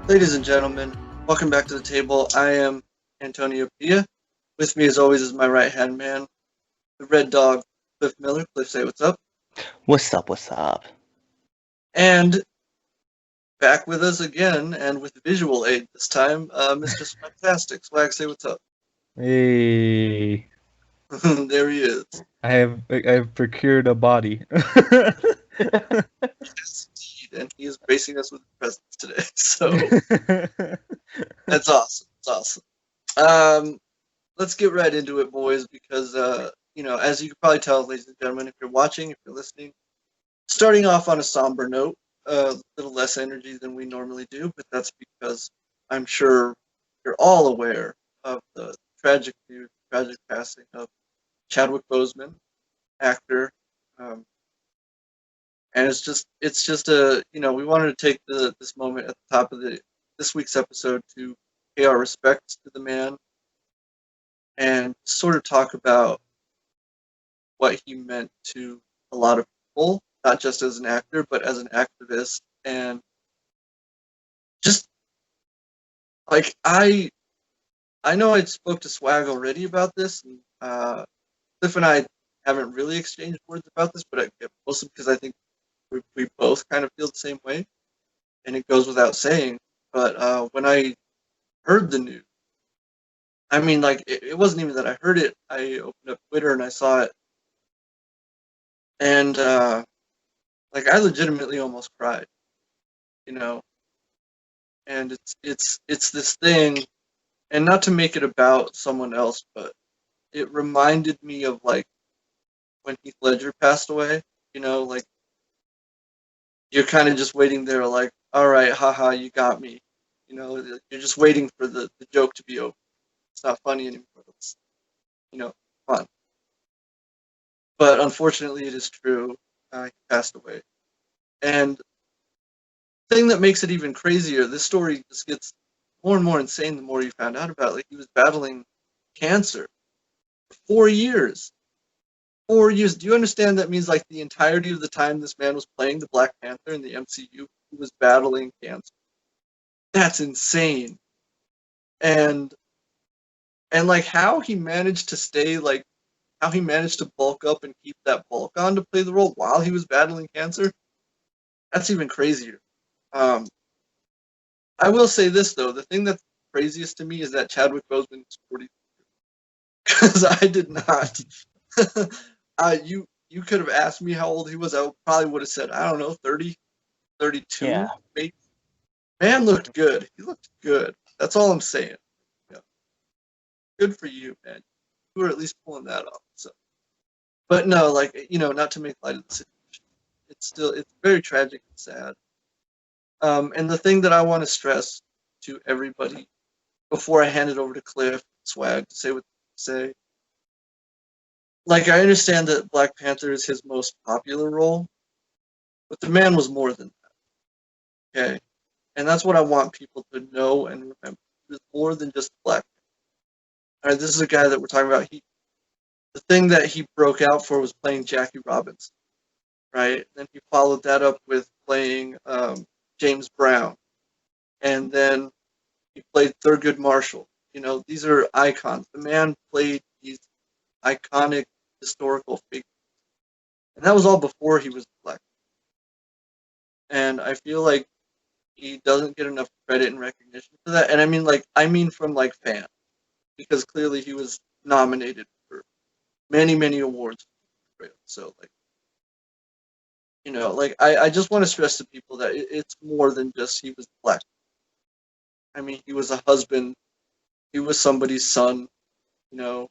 Ladies and gentlemen, welcome back to the table. I am Antonio Pia. With me, as always, is my right-hand man, the Red Dog, Cliff Miller. Cliff, say what's up. What's up? What's up? And back with us again, and with visual aid this time, Mr. Fantastic. Swag, say what's up. Hey, There he is. I have procured a body. Yes, indeed. And he is gracing us with his presence today. So that's awesome. It's awesome. Let's get right into it, boys, because as you can probably tell, ladies and gentlemen, if you're watching, if you're listening, starting off on a somber note, a little less energy than we normally do, but that's because I'm sure you're all aware of the tragic news, tragic passing of Chadwick Boseman, actor. And it's just we wanted to take this moment at the top of this week's episode to pay our respects to the man and sort of talk about what he meant to a lot of people, not just as an actor, but as an activist. And just like I know I spoke to Swag already about this, and Cliff and I haven't really exchanged words about this, but mostly because I think we both kind of feel the same way, and it goes without saying. But when I heard the news, I mean, like it wasn't even that I heard it. I opened up Twitter and I saw it, and like I legitimately almost cried, you know. And it's this thing, and not to make it about someone else, but it reminded me of like when Heath Ledger passed away. Like you're kind of just waiting there, like, all right, haha, you got me. You're just waiting for the joke to be over. It's not funny anymore. It's fun. But unfortunately, it is true. He passed away, and the thing that makes it even crazier, this story just gets more and more insane the more you found out about it. Like he was battling cancer for 4 years. 4 years. Do you understand that means like the entirety of the time this man was playing the Black Panther in the MCU, he was battling cancer? That's insane. And like how he managed to stay like how he managed to bulk up and keep that bulk on to play the role while he was battling cancer, that's even crazier. Um, I will say this though, the thing that's craziest to me is that Chadwick Boseman is 40, because I did not. You could have asked me how old he was. I probably would have said, I don't know, 30, 32, Yeah. maybe. Man looked good. He looked good. That's all I'm saying. Yeah. Good for you, man. You were at least pulling that off. So, but no, like not to make light of the situation. It's very tragic and sad. And the thing that I want to stress to everybody before I hand it over to Cliff, Swag, to say what to say. Like, I understand that Black Panther is his most popular role, but the man was more than that. Okay? And that's what I want people to know and remember. He was more than just Black Panther. All right, this is a guy that we're talking about. The thing that he broke out for was playing Jackie Robinson, right? Then he followed that up with playing James Brown. And then he played Thurgood Marshall. These are icons. The man played these iconic historical figures. And that was all before he was Black. And I feel like he doesn't get enough credit and recognition for that. And I mean from like fans, because clearly he was nominated for many, many awards. So I just want to stress to people that it's more than just he was Black. I mean, he was a husband. He was somebody's son. You know,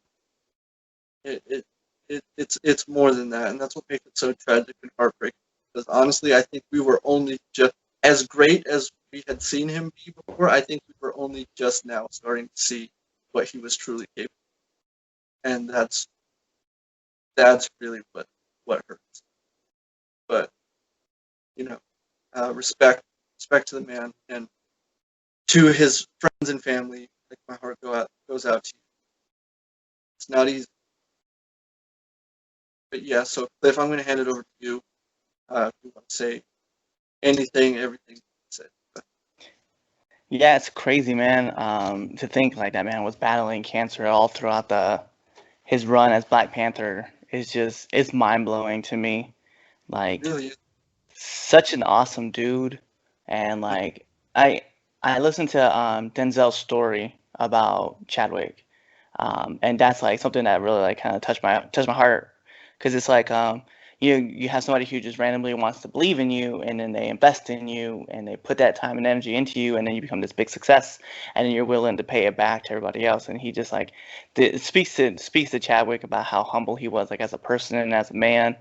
it's more than that, and that's what makes it so tragic and heartbreaking. Because honestly, I think we were only just as great as we had seen him be before. I think we were only just now starting to see what he was truly capable of. And that's really what hurts. But respect to the man and to his friends and family. Like my heart goes out to you. It's not easy. But yeah, so Cliff, I'm going to hand it over to you. If you want to say anything, everything you said. Yeah, it's crazy, man. To think like that man was battling cancer all throughout his run as Black Panther is just it's mind blowing to me. Like Really, such an awesome dude, and like I I listened to Denzel's story about Chadwick, and that's like something that really like kind of touched my heart, because it's like you have somebody who just randomly wants to believe in you, and then they invest in you, and they put that time and energy into you, and then you become this big success, and then you're willing to pay it back to everybody else. And he just like speaks to Chadwick about how humble he was, like as a person and as a man.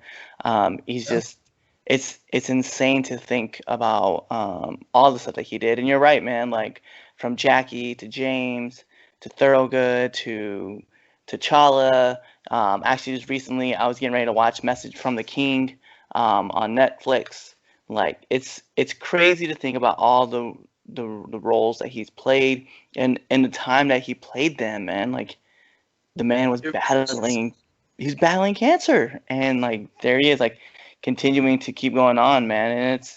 He's yeah, just it's insane to think about all the stuff that he did. And you're right, man. Like from Jackie to James to Thorogood to T'Challa. Actually, just recently, I was getting ready to watch Message from the King on Netflix. Like it's crazy to think about all the roles that he's played and the time that he played them, man. Like the man was it, battling cancer, and like there he is, like continuing to keep going on, man. And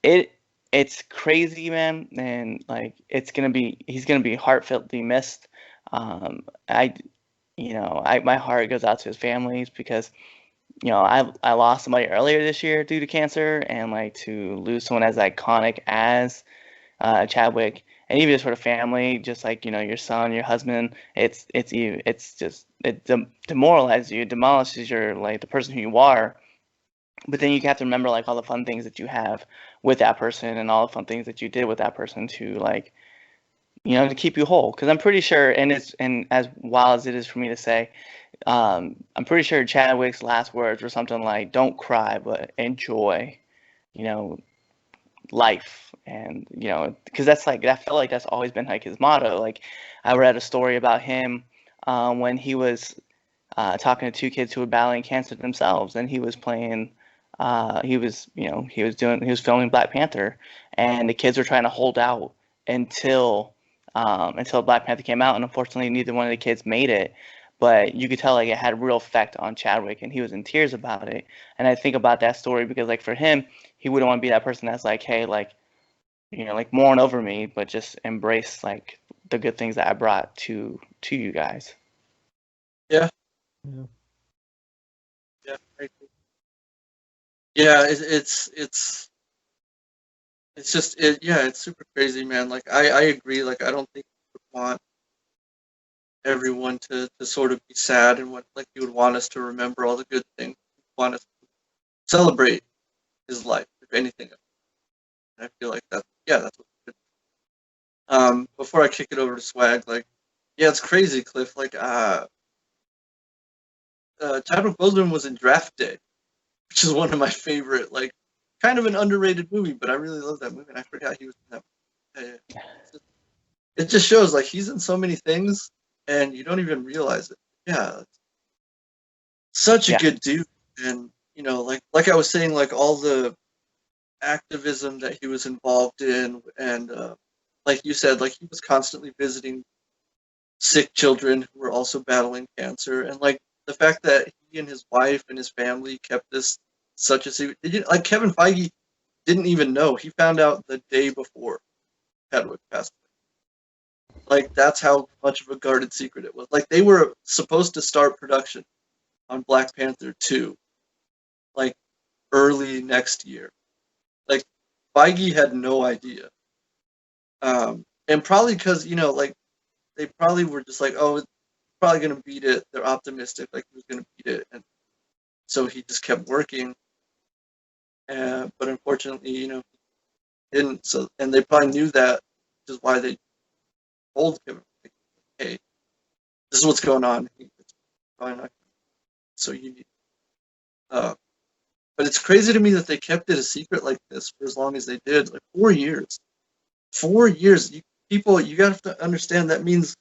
it it's crazy, man, and like he's gonna be heartfeltly missed. I my heart goes out to his families, because I lost somebody earlier this year due to cancer, and like to lose someone as iconic as Chadwick, and even just for the family, just like your son, your husband, it's just demoralizes you, demolishes your like the person who you are. But then you have to remember like all the fun things that you have with that person, and all the fun things that you did with that person to like to keep you whole. Because I'm pretty sure, and as wild as it is for me to say, I'm pretty sure Chadwick's last words were something like, "Don't cry, but enjoy." You know, life. And because that's like I felt like that's always been like his motto. Like I read a story about him when he was talking to two kids who were battling cancer themselves, and he was playing he was filming Black Panther, and the kids were trying to hold out until Black Panther came out, and unfortunately neither one of the kids made it. But you could tell like it had a real effect on Chadwick, and he was in tears about it. And I think about that story because like for him, he wouldn't want to be that person that's like, hey, like like mourn over me, but just embrace like the good things that I brought to you guys. yeah, Yeah. yeah, I agree. Yeah. It's just yeah, it's super crazy, man. Like I agree. Like I don't think you would want everyone to sort of be sad, and what like you would want us to remember all the good things. You want us to celebrate his life, if anything. And I feel like that. Yeah, that's what. Before I kick it over to Swag, like, yeah, it's crazy, Cliff. Like, Chadwick Boseman was in Draft Day, which is one of my favorite, like, kind of an underrated movie, but I really love that movie, and I forgot he was in that movie. Yeah. It just shows, like, he's in so many things, and you don't even realize it. Yeah, such a Yeah. good dude, and like I was saying, like all the activism that he was involved in, and like you said, like he was constantly visiting sick children who were also battling cancer, and like the fact that he and his wife and his family kept this such a secret. Like Kevin Feige didn't even know. He found out the day before Chadwick passed away. Like that's how much of a guarded secret it was. Like they were supposed to start production on Black Panther 2 like early next year. Like Feige had no idea. And probably because like they probably were just like, oh, it's probably gonna beat it. They're optimistic, like he was gonna beat it, and so he just kept working. But unfortunately, he didn't. So, and they probably knew that, which is why they told him, like, hey, this is what's going on. It's probably not. So you need. Uh, but it's crazy to me that they kept it a secret like this for as long as they did, like 4 years. 4 years. People, you got to understand that means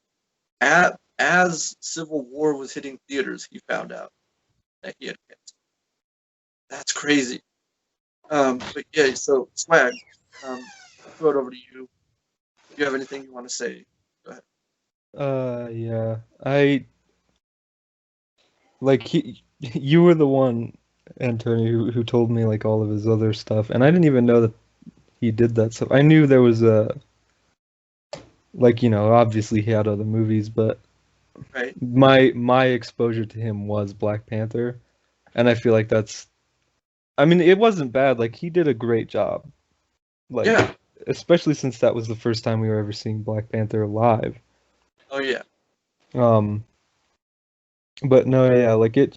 as Civil War was hitting theaters, he found out that he had cancer. That's crazy. But yeah, so Swag, I'll throw it over to you. If you have anything you want to say, go ahead. Yeah. I like you were the one, Antonio, who told me like all of his other stuff, and I didn't even know that he did that stuff. I knew there was like, obviously he had other movies, but right? my exposure to him was Black Panther, and I feel like I mean, it wasn't bad. Like, he did a great job. Like, Yeah. especially since that was the first time we were ever seeing Black Panther live. Oh yeah. Um, but no, yeah, like it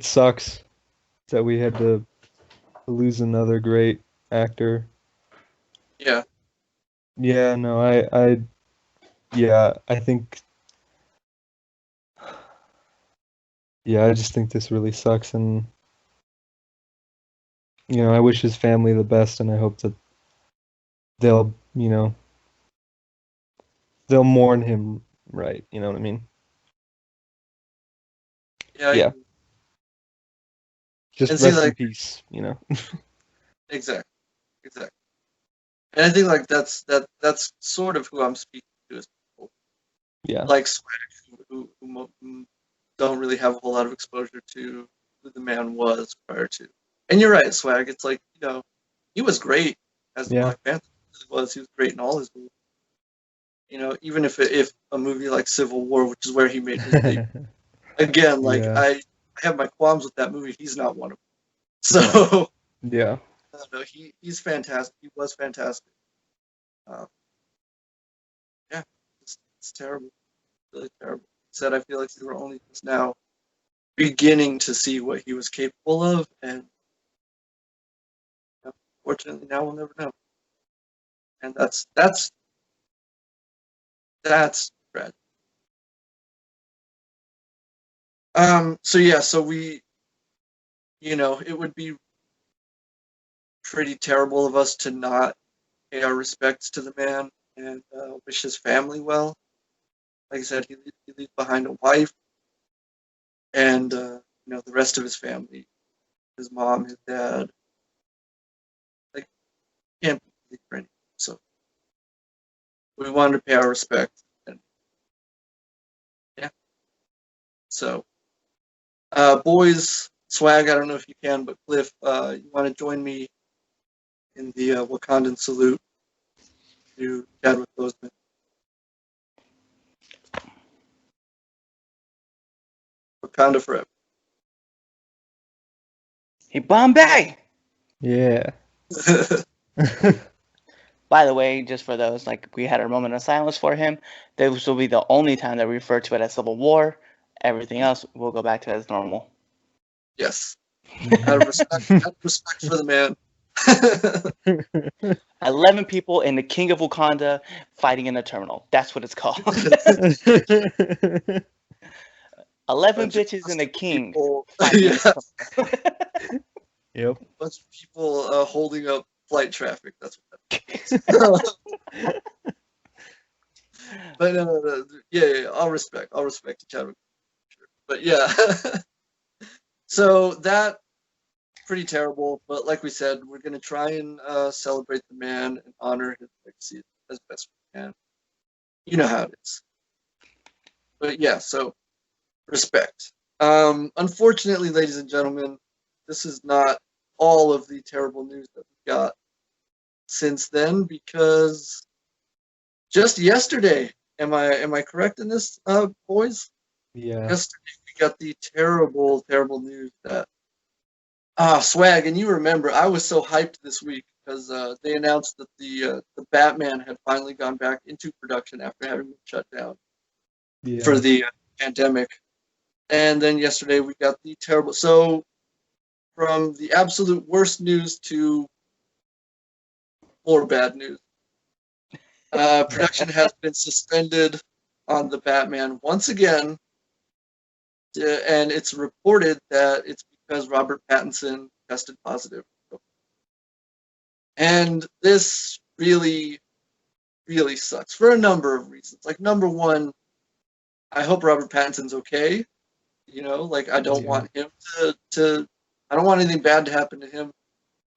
sucks that we had to lose another great actor. Yeah. Yeah, no, I think, yeah, I just think this really sucks, and I wish his family the best, and I hope that they'll, they'll mourn him right. You know what I mean? Yeah. Yeah, just And see, rest in like, peace. exactly, exactly. And I think like that's sort of who I'm speaking to is people Yeah. like Swag who don't really have a whole lot of exposure to who the man was prior to. And you're right, Swag. It's like, he was great as the Yeah. Black Panther. He was great in all his movies. Even if a movie like Civil War, which is where he made his debut, again, like Yeah. I have my qualms with that movie. He's not one of them. So Yeah. no, he's fantastic. He was fantastic. Yeah, it's terrible, really terrible. Said I feel like we were only just now beginning to see what he was capable of, and fortunately now we'll never know. And that's tragic. So yeah, so it would be pretty terrible of us to not pay our respects to the man and wish his family well. Like I said, he leaves behind a wife and the rest of his family, his mom, his dad. Like, can't be for anything. So we wanted to pay our respect, and yeah. So, boys, Swag, I don't know if you can, but Cliff, you want to join me in the Wakandan salute to Chadwick Boseman? Wakanda forever. Hey, Bombay! Yeah. By the way, just for those, like, we had our moment of silence for him. This will be the only time that we refer to it as Civil War. Everything else, we'll go back to as normal. Yes. Out of respect for the man. 11 people in the King of Wakanda fighting in a terminal. That's what it's called. 11 bitches and a king fighting in a terminal. Yep. Bunch of people holding up flight traffic. That's what that is. But yeah, all respect to Chadwick. But yeah, so that pretty terrible. But like we said, we're gonna try and celebrate the man and honor his legacy as best we can. You know how it is. But yeah, so respect. Unfortunately, ladies and gentlemen, this is not all of the terrible news that we got since then, because just yesterday, am I correct in this, boys? Yeah. Yesterday we got the terrible, terrible news that Swag, and you remember I was so hyped this week because they announced that the Batman had finally gone back into production after having been shut down for Yeah. the pandemic. And then yesterday we got the terrible. So from the absolute worst news to more bad news. Production has been suspended on the Batman once again, and it's reported that it's because Robert Pattinson tested positive. And this really, really sucks for a number of reasons. Like, number one, I hope Robert Pattinson's okay. Like, I don't want him to I don't want anything bad to happen to him,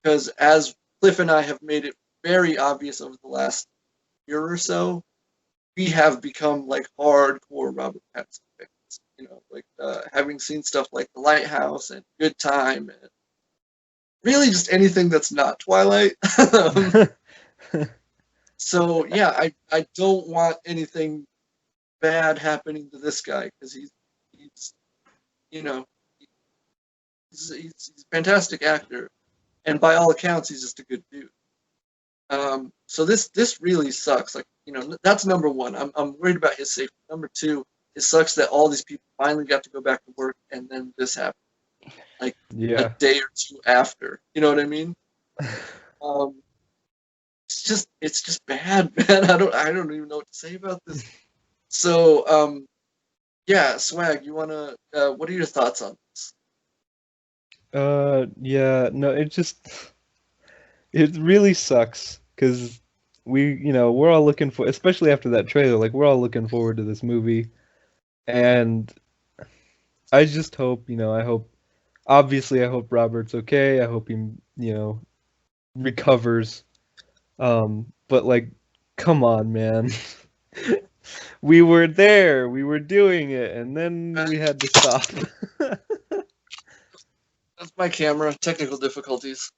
because as Cliff and I have made it very obvious over the last year or so, we have become like hardcore Robert Pattinson fans. Like having seen stuff like The Lighthouse and Good Time, and really just anything that's not Twilight. So yeah, I don't want anything bad happening to this guy because he's you know he's a fantastic actor, and by all accounts, he's just a good dude. So this really sucks. Like, that's number one. I'm worried about his safety. Number two, it sucks that all these people finally got to go back to work, and then this happened, like a Yeah. day or two after. You know what I mean? Um, it's just bad, man. I don't even know what to say about this. So yeah, Swag, you wanna what are your thoughts on this? Yeah, no, it really sucks because we're all looking for, especially after that trailer, like we're all looking forward to this movie, and I just hope, obviously, I hope Robert's okay. I hope he, recovers. But like, come on, man. We were there, we were doing it, and then we had to stop. That's my camera. Technical difficulties.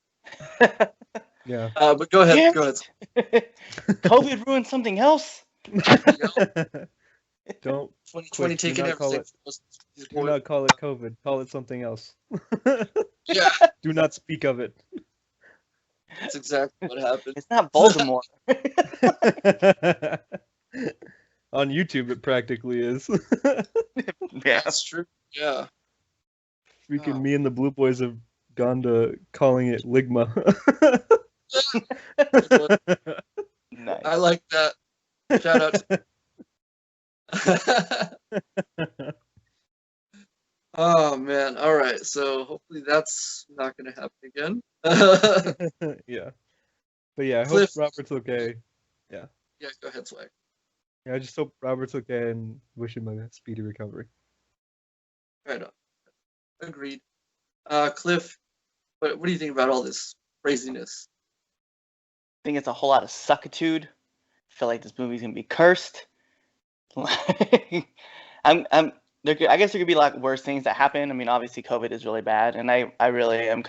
Yeah. But go ahead. Damn Go ahead. it. COVID ruined something else. Don't 2020 do taking not call everything it, from us. These do boys. not call it COVID. Call it something else. Yeah, Do not speak of it. that's exactly what happened. It's not Voldemort. On YouTube, it practically is. Yeah. That's true. Yeah. Freaking Oh. me and the Blue Boys have gone to calling it Ligma. Nice. I like that. Shout out to Oh man. All right. So hopefully that's not gonna happen again. Yeah. But yeah, I hope Cliff. Robert's okay. Yeah, go ahead, Swag. Yeah, I just hope Robert's okay and wish him a speedy recovery. Right on. Agreed. Cliff, what do you think about all this craziness? I think it's a whole lot of suckitude. I feel like this movie's gonna be cursed. I guess there could be a lot worse things that happen. I mean, obviously COVID is really bad, and I really am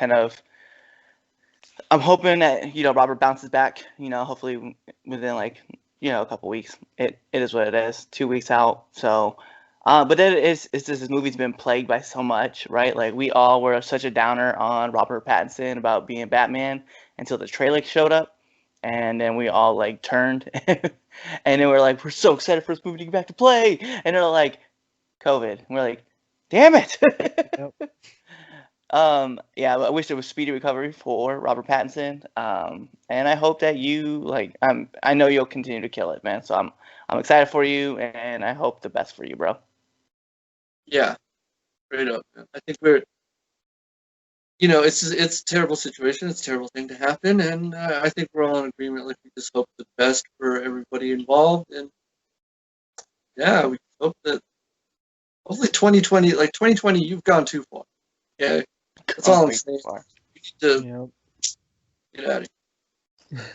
I'm hoping that Robert bounces back. Hopefully within a couple weeks. It is what it is. 2 weeks out. So, but then it's just this movie's been plagued by so much, right? Like we all were such a downer on Robert Pattinson about being Batman until the trailer showed up, and then we all turned, and then we're so excited for this movie to get back to play, and they're like COVID, and we're like, damn it. Yep. Yeah, I wish there was speedy recovery for Robert Pattinson. And I hope that I know you'll continue to kill it, man. So I'm excited for you, and I hope the best for you, bro. Yeah, straight up, man. I think it's a terrible situation. It's a terrible thing to happen, and I think we're all in agreement. Like we just hope the best for everybody involved, and yeah, we hope that hopefully 2020, like 2020, you've gone too far. Okay, that's all I'm saying. You need to Yep. get out of here.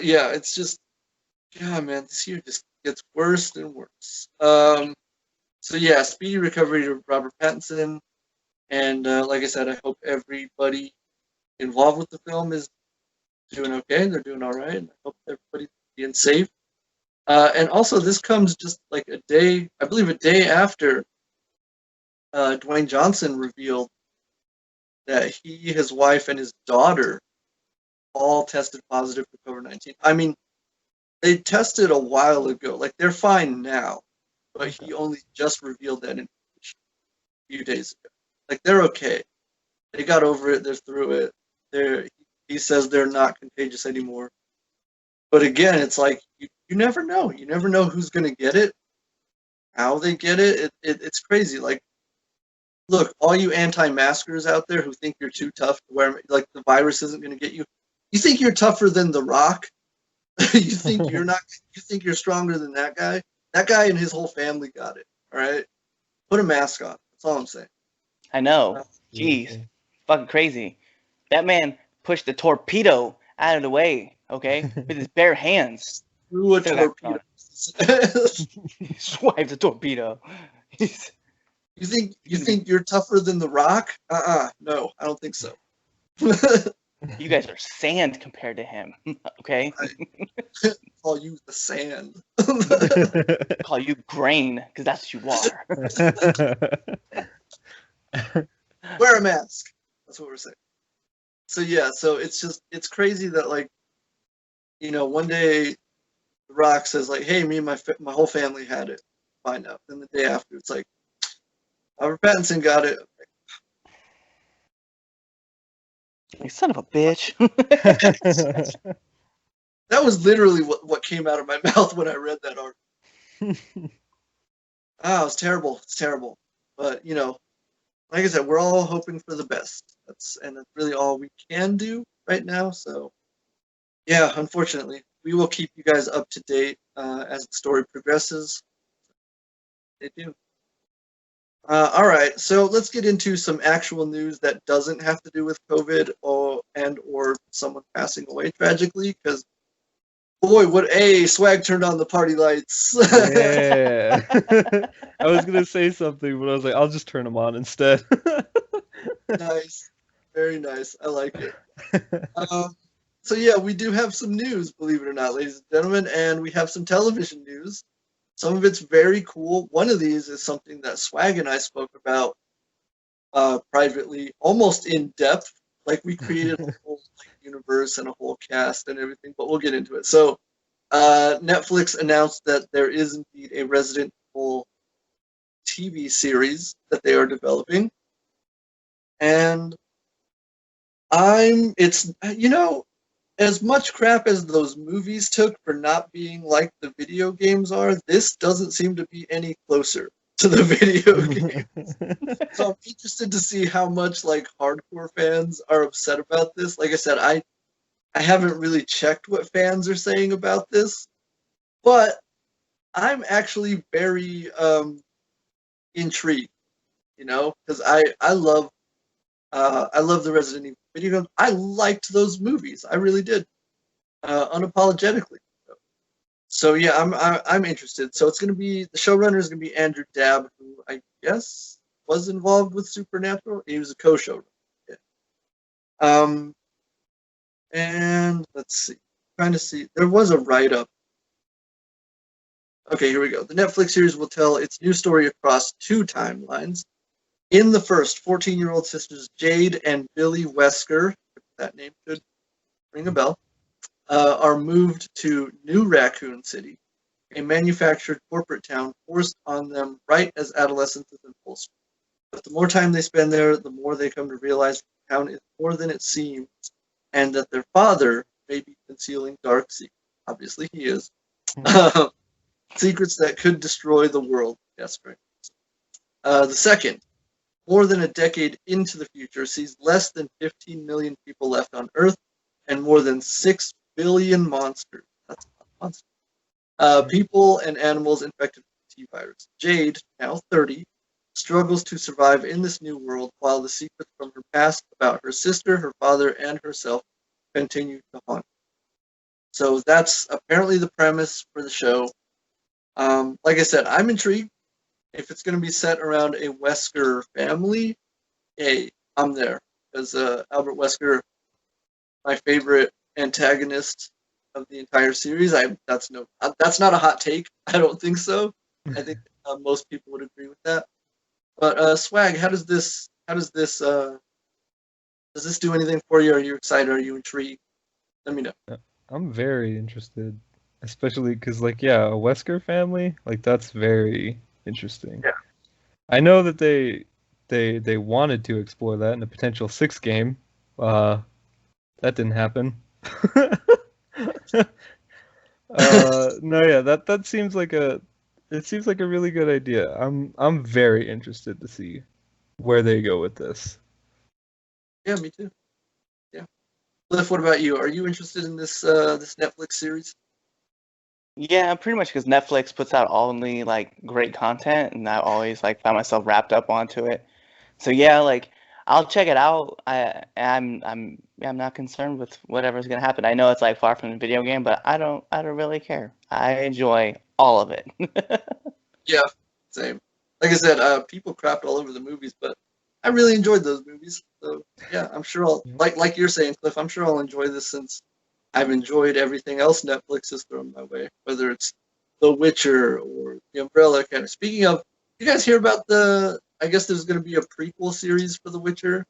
Yeah, it's just, yeah, man, this year just gets worse and worse. So yeah, speedy recovery to Robert Pattinson, and like I said, I hope everybody involved with the film is doing okay. They're doing all right, and I hope everybody's being safe. And also, this comes just like a day, I believe, a day after Dwayne Johnson revealed that he, his wife, and his daughter all tested positive for COVID-19. I mean, they tested a while ago. Like, they're fine now, but he only just revealed that information a few days ago. Like, they're okay. They got over it. They're through it. He says they're not contagious anymore. But again, it's like you never know. You never know who's going to get it, how they get it. It's crazy. Like, look, all you anti-maskers out there who think you're too tough to wear, like the virus isn't going to get you. You think you're tougher than The Rock? You think you're not? You think you're stronger than that guy? That guy and his whole family got it. All right, put a mask on. That's all I'm saying. I know. Jeez, fucking crazy. That man pushed the torpedo out of the way, okay, with his bare hands. Through a torpedo. Swipe the torpedo. You think you're tougher than The Rock? No, I don't think so. You guys are sand compared to him. Okay? I call you the sand. Call you grain, because that's what you are. Wear a mask. That's what we're saying. So yeah, so it's crazy that like, one day The Rock says like, "Hey, me and my whole family had it." Find out. Then the day after, it's like, Robert Pattinson got it. Like, son of a bitch. That was literally what came out of my mouth when I read that article. Ah, it was terrible. It's terrible. But like I said, we're all hoping for the best. That's really all we can do right now. So yeah, unfortunately, we will keep you guys up to date as the story progresses. They do. All right, so let's get into some actual news that doesn't have to do with COVID or someone passing away tragically. Because boy, Swag turned on the party lights. Yeah. I was gonna say something, but I was like, I'll just turn them on instead. Nice, very nice. I like it. So yeah, we do have some news, believe it or not, ladies and gentlemen, and we have some television news. Some of it's very cool. One of these is something that Swag and I spoke about privately, almost in depth. Like we created a whole universe and a whole cast and everything, but we'll get into it. So Netflix announced that there is indeed a Resident Evil TV series that they are developing, and it's as much crap as those movies took for not being like the video games are, this doesn't seem to be any closer to the video game. So I'm interested to see how much like hardcore fans are upset about this. Like I said, I haven't really checked what fans are saying about this, but I'm actually very intrigued, because I love the Resident Evil video games. I liked those movies. I really did, unapologetically. So yeah, I'm interested. So it's gonna be the showrunner is gonna be Andrew Dabb, who I guess was involved with Supernatural. He was a co-showrunner. Yeah. And let's see. Trying to see. There was a write-up. Okay, here we go. The Netflix series will tell its new story across two timelines. In the first, 14-year-old sisters Jade and Billy Wesker, that name should ring a bell, are moved to New Raccoon City, a manufactured corporate town forced on them right as adolescence is in full swing. But the more time they spend there, the more they come to realize the town is more than it seems, and that their father may be concealing dark secrets. Obviously, he is. Secrets that could destroy the world. Yes, right. The second, more than a decade into the future, sees less than 15 million people left on Earth and more than 6 billion monsters. That's a monster. People and animals infected with the T-virus. Jade, now 30, struggles to survive in this new world while the secrets from her past about her sister, her father, and herself continue to haunt. So that's apparently the premise for the show. Like I said, I'm intrigued. If it's going to be set around a Wesker family, hey, I'm there. Because Albert Wesker, my favorite antagonist of the entire series. That's not a hot take. I don't think so. I think most people would agree with that. But Swag, does this do anything for you? Are you excited? Are you intrigued? Let me know. I'm very interested, especially because, like, yeah, a Wesker family, like, that's very interesting. Yeah. I know that they wanted to explore that in a potential 6th game. That didn't happen. No, yeah, that seems like a really good idea. I'm very interested to see where they go with this. Yeah, me too. Yeah. Cliff, what about you? Are you interested in this Netflix series? Yeah, pretty much because Netflix puts out only like great content, and I always like find myself wrapped up onto it. So yeah, like I'll check it out. I'm not concerned with whatever's gonna happen. I know it's like far from the video game, but I don't really care. I enjoy all of it. Yeah, same. Like I said, people crapped all over the movies, but I really enjoyed those movies. So yeah, I'm sure I'll Yeah. like you're saying, Cliff. I'm sure I'll enjoy this since I've enjoyed everything else Netflix has thrown my way, whether it's The Witcher or The Umbrella Academy. Speaking of, you guys hear about the? I guess there's going to be a prequel series for The Witcher,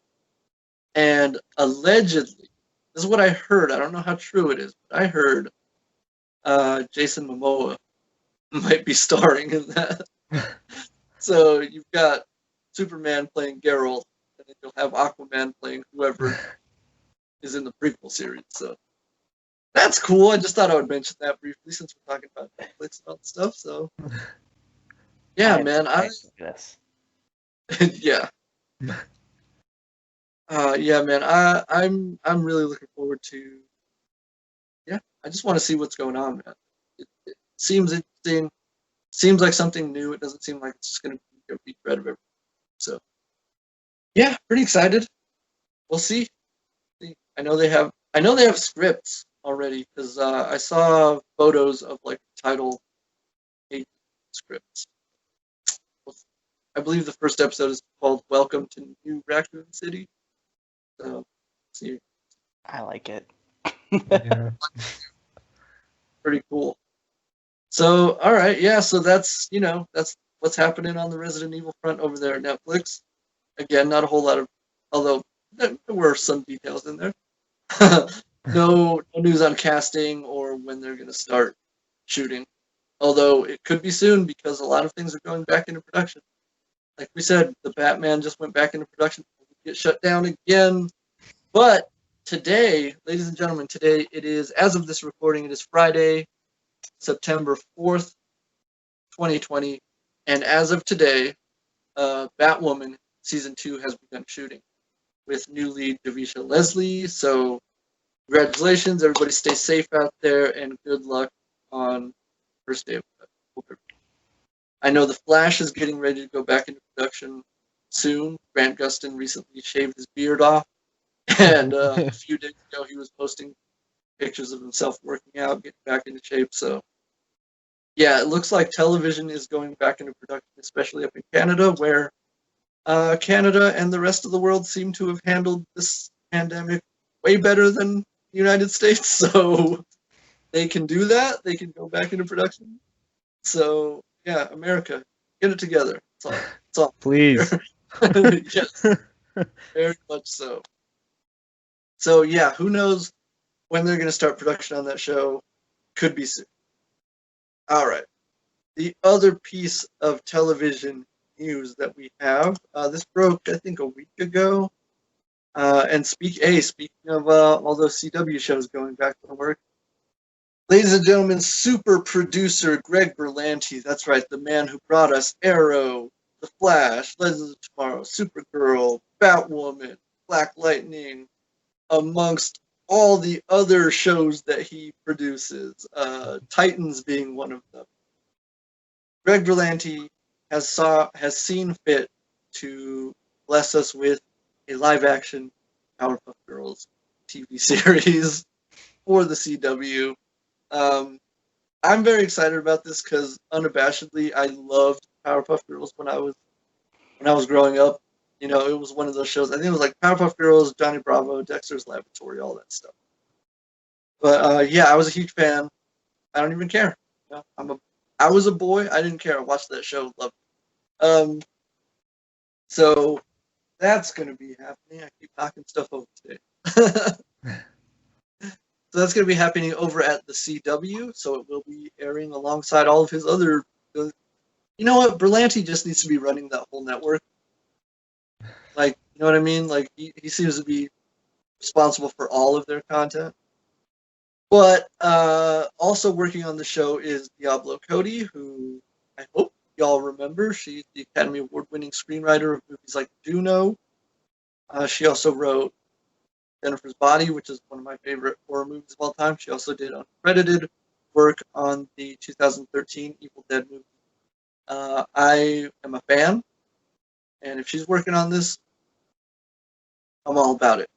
and allegedly, this is what I heard. I don't know how true it is, but I heard Jason Momoa might be starring in that. So you've got Superman playing Geralt, and then you'll have Aquaman playing whoever is in the prequel series. So that's cool. I just thought I would mention that briefly since we're talking about Netflix and all that stuff. So yeah, man, Yes. yeah, yeah, man, I'm really looking forward to. Yeah, I just want to see what's going on, man. It seems interesting. Seems like something new. It doesn't seem like it's just going to be a retread of everything. So yeah, pretty excited. We'll see. I know they have. I know they have scripts already because I saw photos of like title page scripts. I believe the first episode is called "Welcome to New Raccoon City." So, see, I like it. Yeah. pretty cool. So, all right, yeah. So that's that's what's happening on the Resident Evil front over there at Netflix. Again, not a whole lot of, although there were some details in there. No news on casting or when they're going to start shooting. Although it could be soon because a lot of things are going back into production. Like we said, the Batman just went back into production. Get shut down again. But today, ladies and gentlemen, today it is, as of this recording, it is Friday, September 4th, 2020. And as of today, Batwoman Season 2 has begun shooting with new lead Javisha Leslie. So congratulations, everybody stay safe out there and good luck on first day of production. I know The Flash is getting ready to go back into production soon. Grant Gustin recently shaved his beard off, and a few days ago he was posting pictures of himself working out, getting back into shape. So yeah, it looks like television is going back into production, especially up in Canada, where Canada and the rest of the world seem to have handled this pandemic way better than the United States. So they can do that. They can go back into production. So yeah, America, get it together. That's all. Please. Yes, very much so. So yeah, who knows when they're going to start production on that show? Could be soon. All right. The other piece of television news that we have, this broke I think a week ago. And speaking of all those CW shows going back to work, ladies and gentlemen, super producer Greg Berlanti, that's right, the man who brought us Arrow, The Flash, Legends of Tomorrow, Supergirl, Batwoman, Black Lightning, amongst all the other shows that he produces, Titans being one of them. Greg Berlanti has seen fit to bless us with a live-action Powerpuff Girls TV series for the CW. I'm very excited about this because unabashedly, I loved Powerpuff Girls when I was growing up. You know, it was one of those shows. I think it was like Powerpuff Girls, Johnny Bravo, Dexter's Laboratory, all that stuff. But yeah, I was a huge fan. I don't even care. You know, I was a boy. I didn't care. I watched that show. Loved it. So that's going to be happening. I keep knocking stuff over today. So that's going to be happening over at the CW. So it will be airing alongside all of his other. You know what? Berlanti just needs to be running that whole network. Like, you know what I mean? Like, he seems to be responsible for all of their content. But also working on the show is Diablo Cody, who I hope y'all remember. She's the Academy Award-winning screenwriter of movies like Juno. She also wrote Jennifer's Body, which is one of my favorite horror movies of all time. She also did uncredited work on the 2013 Evil Dead movie. I am a fan, and if she's working on this, I'm all about it.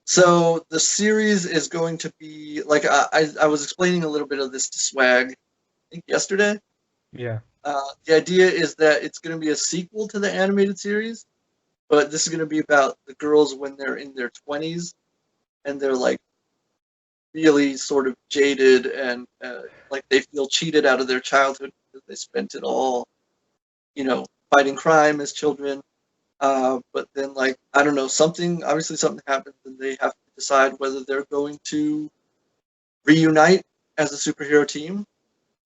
So the series is going to be like I was explaining a little bit of this to Swag, I think yesterday. Yeah. The idea is that it's going to be a sequel to the animated series, but this is going to be about the girls when they're in their 20s and they're like really sort of jaded and like they feel cheated out of their childhood because they spent it all, fighting crime as children. But then, like, I don't know, something happens and they have to decide whether they're going to reunite as a superhero team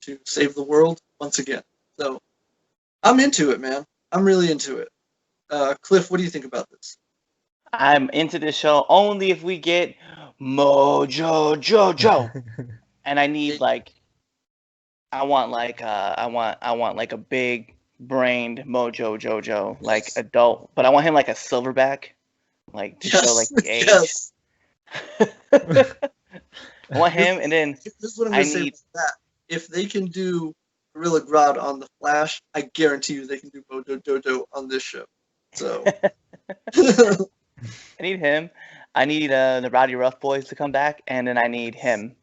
to save the world once again. So I'm into it, man. I'm really into it. Cliff, what do you think about this? I'm into this show only if we get Mojo Jojo, and I need I want like a big brained Mojo Jojo, like adult, but I want him like a silverback, like to show like the age. Yes. I want him, and then This is what I'm going to say about that. If they can do Gorilla Grodd on The Flash, I guarantee you they can do Mojo Jojo on this show. So I need him. I need the Rowdy Rough Boys to come back, and then I need him,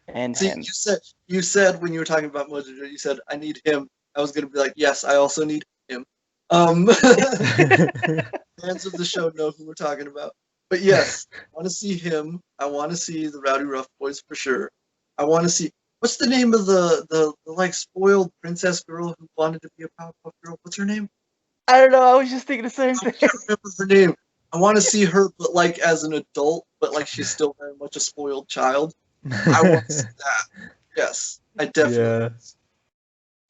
and see, him. you said when you were talking about Mojo Jojo, you said I need him. I was going to be like, yes, I also need him. Fans of the show know who we're talking about. But yes, I want to see him. I want to see the Rowdy Rough Boys for sure. I want to see, what's the name of the like spoiled princess girl who wanted to be a Powerpuff Girl? What's her name? I don't know. I was just thinking the same thing. I can't remember her name. I want to see her, but like as an adult, but like she's still very much a spoiled child. I want to see that. Yes, I definitely. Yeah.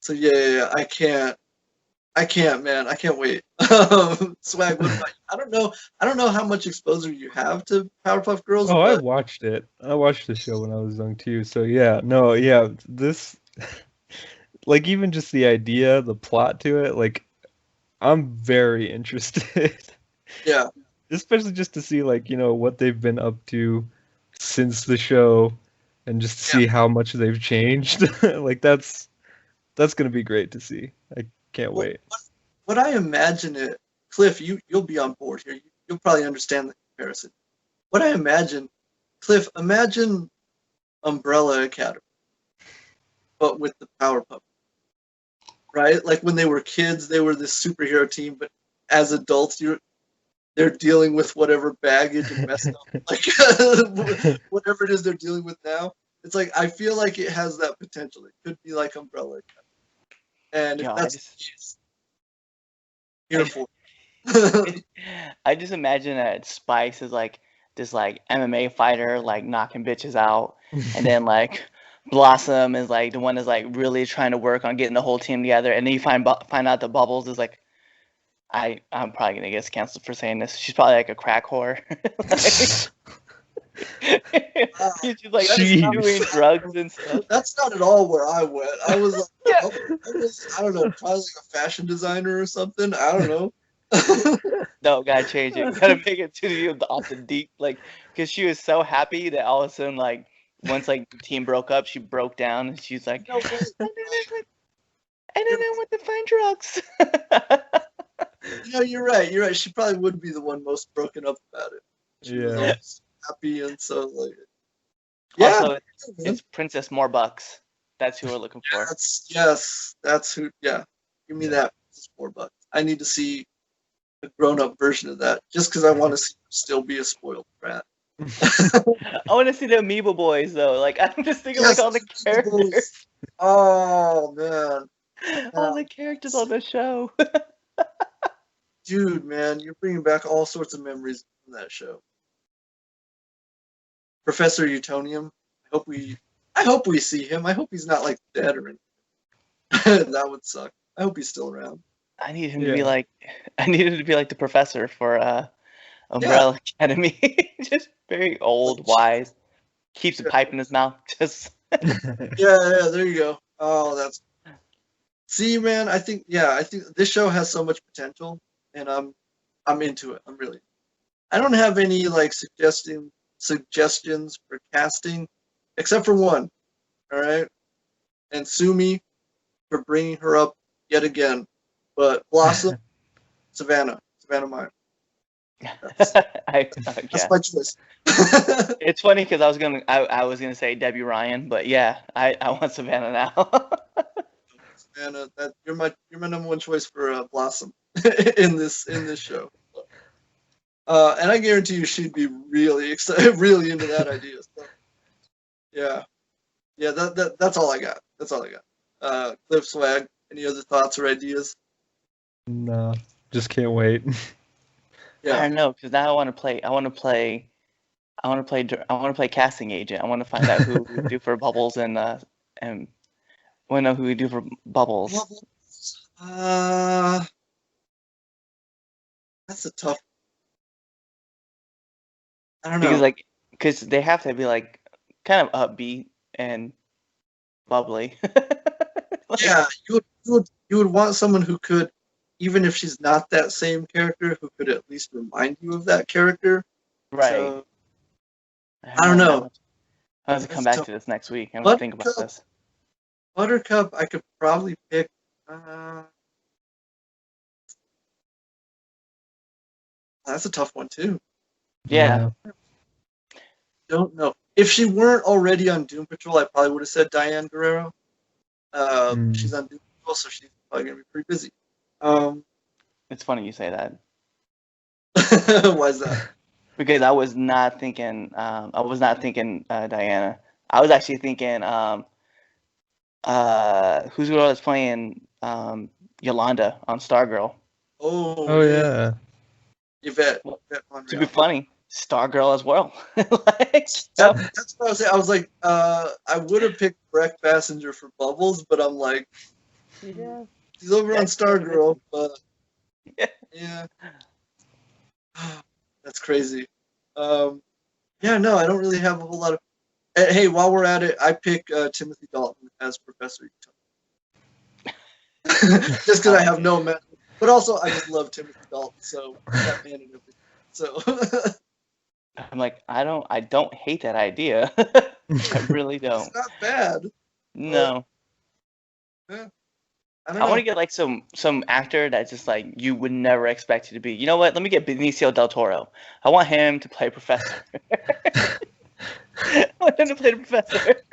So yeah, I can't, man. I can't wait. Swag, what about you? I don't know how much exposure you have to Powerpuff Girls. Oh, I but watched it. I watched the show when I was young too. So yeah, no, yeah, this like even just the idea, the plot to it, like I'm very interested. yeah, Especially just to see like, what they've been up to since the show and just to see how much they've changed. Like that's gonna be great to see. I can't Well, wait. what I imagine it, Cliff, you'll be on board here. You'll probably understand the comparison. What I imagine, Cliff, imagine Umbrella Academy, but with the Powerpuff, right? Like when they were kids, they were this superhero team, but as adults, they're dealing with whatever baggage and messed up, like whatever it is they're dealing with now. It's like I feel like it has that potential. It could be like Umbrella Academy, and if Yo, that's the case, here for I just imagine that Spice is like this like MMA fighter, like knocking bitches out, and then like Blossom is like the one that's like really trying to work on getting the whole team together, and then you find out that Bubbles is like, I'm probably gonna get canceled for saying this. She's probably like a crack whore. She's like doing drugs and stuff. That's not at all where I went. I was like, Yeah. I don't know, probably like a fashion designer or something. I don't know. No, gotta change it. Gotta make it to the off the deep, like, because she was so happy that all of a sudden, like, once like the team broke up, she broke down and she's like, No, wait, I don't know what to find drugs. you're right. You're right. She probably would be the one most broken up about it. She was Yeah. always happy and so like. Yeah, Also, it's Princess Morbucks. That's who we're looking for. that's who. Yeah, give me that. It's $4. I need to see a grown-up version of that, just because I want to see her still be a spoiled brat. I want to see the Amoeba Boys though. Like I'm just thinking like all the characters, Oh man, all the characters on the show. dude, man, you're bringing back all sorts of memories from that show. Professor Utonium. I hope we see him. I hope he's not like dead or anything. That would suck. I hope he's still around. I need him to be like, I needed to be like the professor for Umbrella Academy. Just very old, wise. Keeps a pipe in his mouth. Just Yeah, there you go. Oh, that's. See, man, I think this show has so much potential, and I'm into it. I'm really. I don't have any like suggestions for casting, except for one. All right, and sue me for bringing her up yet again. But Blossom, Savannah Meyer. That's my choice. It's funny because I was gonna say Debbie Ryan, but yeah, I want Savannah now. Savannah, you're my number one choice for Blossom. in this show. And I guarantee you she'd be really excited, really into that idea. So, yeah. That's all I got. That's all I got. Cliff, Swag, any other thoughts or ideas? No, just can't wait. I Yeah. don't know, because now I want to play. I want to play casting agent. I want to find out who we do for Bubbles and want to know who we do for Bubbles. That's a tough. I don't know. Because they have to be like kind of upbeat and bubbly. Yeah, you would want someone who could, even if she's not that same character, who could at least remind you of that character. Right. So, I don't know. I have to come That's back tough. to this next week. I'm gonna think about this. Buttercup, I could probably pick. That's a tough one too. Yeah. Don't know. If she weren't already on Doom Patrol, I probably would have said Diane Guerrero. She's on Doom Patrol, so she's probably gonna be pretty busy. It's funny you say that. Why is that? Because I was not thinking. Diana. I was actually thinking. Who's the girl that's playing Yolanda on Stargirl? Oh yeah. Yvette. To be funny, Stargirl as well. That's what I was saying. I was like, I would have picked Breck Passenger for Bubbles, but I'm like, she's over on Stargirl, but yeah. That's crazy. Yeah, no, I don't really have a whole lot of. Hey, while we're at it, I pick Timothy Dalton as Professor Utah. Just because I have no imagination. But also, I just love Timothy Dalton, so that man and everything. So I'm like, I don't hate that idea. I really don't. It's not bad. No. Yeah. I want to get like some actor that just like you would never expect it to be. You know what? Let me get Benicio del Toro. I want him to play Professor. I want him to play the Professor.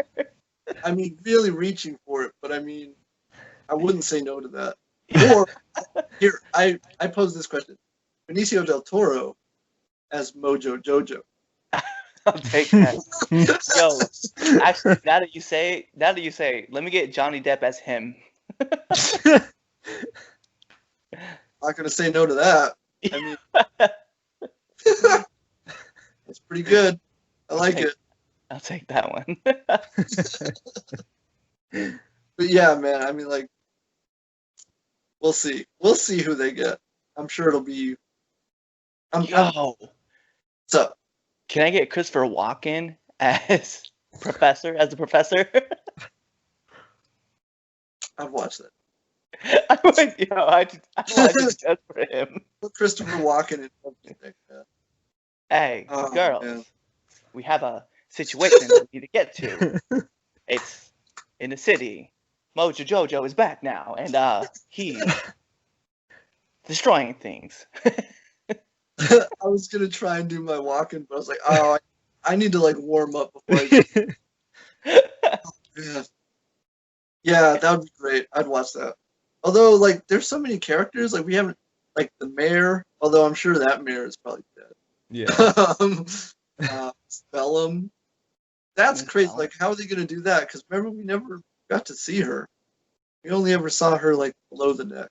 I mean, really reaching for it, but I mean, I wouldn't say no to that. Or here, I pose this question: Benicio del Toro as Mojo Jojo. I'll take that. Yo, actually, now that you say, let me get Johnny Depp as him. Not gonna say no to that. I mean, it's pretty good. I like it. I'll take that one. But yeah, man. I mean, like, we'll see. We'll see who they get. I'm sure it'll be. Yo, what's up? Can I get Christopher Walken as the professor? I've watched that. I would, I watched it just for him. Put Christopher Walken in everything. Yeah. Hey, girls, man. we have a situation we need to get to. It's in the city. Mojo Jojo is back now, and he's destroying things. I was gonna try and do my walking, but I was like, oh, I need to like warm up before I do. Yeah, that would be great. I'd watch that. Although, like, there's so many characters. Like, we haven't, like, the mayor. Although I'm sure that mayor is probably dead. Yeah. Spellum. That's crazy. Like, how are they gonna do that? Because remember, we never got to see her. We only ever saw her like below the neck.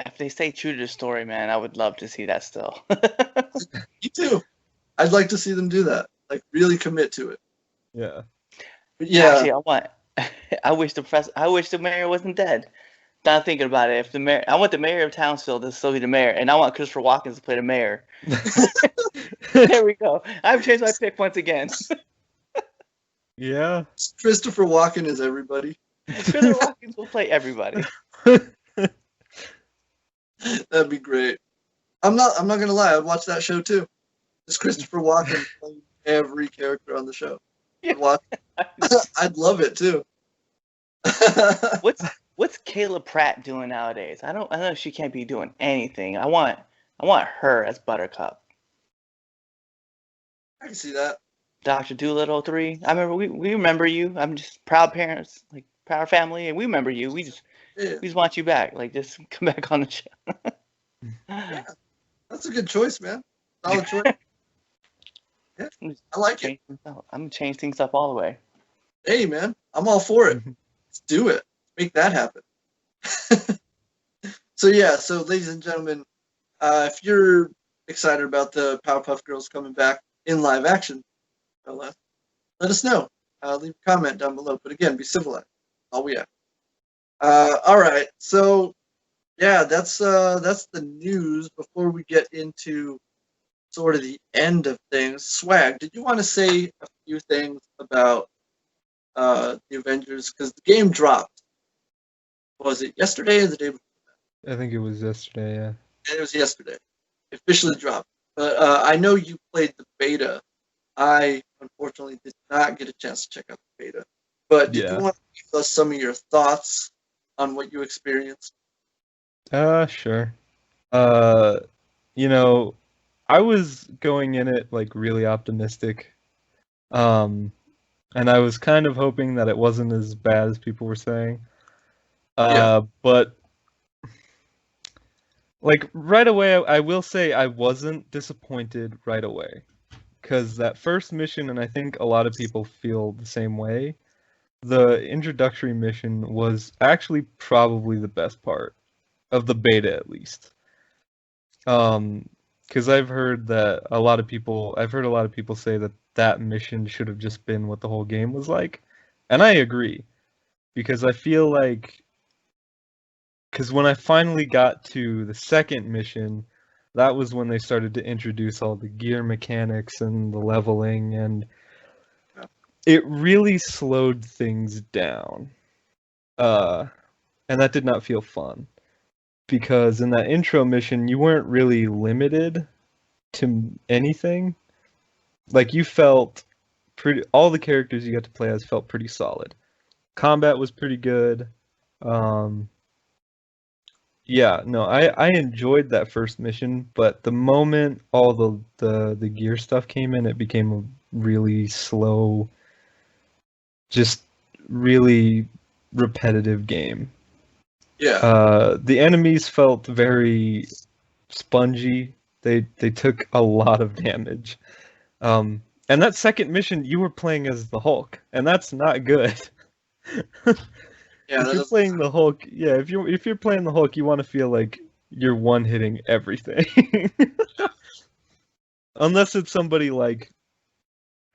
If they stay true to the story, man, I would love to see that still. Me too. I'd like to see them do that. Like, really commit to it. Yeah. But yeah. Actually, I wish the mayor wasn't dead. Now thinking about it, I want the mayor of Townsville to still be the mayor, and I want Christopher Walken to play the mayor. There we go. I've changed my pick once again. Yeah. Christopher Walken is everybody. Christopher Walken will play everybody. That'd be great. I'm not gonna lie, I'd watch that show too. Just Christopher Walken playing every character on the show. I'd love it too. What's Kayla Pratt doing nowadays? I know she can't be doing anything. I want her as Buttercup. I can see that. Dr. Doolittle 3. I remember we remember you. I'm just proud parents, like proud family, and we remember you. We just Yeah, We just want you back. Like, just come back on the show. yeah, that's a good choice, man. Solid choice. Yeah, I like it. I'm gonna change things up all the way. Hey, man, I'm all for it. Let's do it. Make that happen. So yeah, so ladies and gentlemen, if you're excited about the Powerpuff Girls coming back in live action, no less, let us know. Leave a comment down below. But again, be civilized. All we have. All right. So yeah, that's the news. Before we get into sort of the end of things, Swag, did you want to say a few things about the Avengers? Because the game dropped. Was it yesterday or the day before? I think it was yesterday, yeah. It was yesterday. It officially dropped. But I know you played the beta. I unfortunately did not get a chance to check out the beta. But did you Yeah. want to give us some of your thoughts on what you experienced? Sure. Uh, you know, I was going in it like really optimistic. And I was kind of hoping that it wasn't as bad as people were saying. But like right away, I will say I wasn't disappointed right away. Because that first mission, and I think a lot of people feel the same way, the introductory mission was actually probably the best part of the beta, at least. Because I've heard a lot of people say that that mission should have just been what the whole game was like, and I agree. Because I feel like, because when I finally got to the second mission, that was when they started to introduce all the gear mechanics and the leveling, and it really slowed things down. And that did not feel fun. Because in that intro mission, you weren't really limited to anything. Like, you felt all the characters you got to play as felt pretty solid. Combat was pretty good. Yeah, no, I enjoyed that first mission, but the moment all the gear stuff came in, it became a really slow, just really repetitive game. Yeah. The enemies felt very spongy. They took a lot of damage. And that second mission, you were playing as the Hulk, and that's not good. Yeah, If you're playing the Hulk, yeah, if you're playing the Hulk, you want to feel like you're one-hitting everything. Unless it's somebody like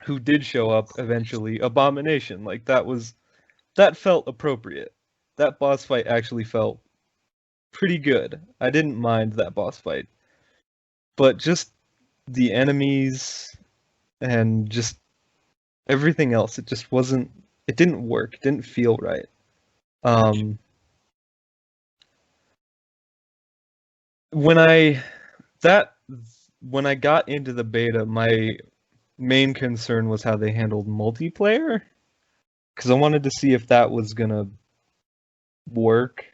who did show up eventually, Abomination. Like that felt appropriate. That boss fight actually felt pretty good. I didn't mind that boss fight. But just the enemies and just everything else, it just wasn't, it didn't work. It didn't feel right. When I got into the beta, my main concern was how they handled multiplayer, because I wanted to see if that was gonna work.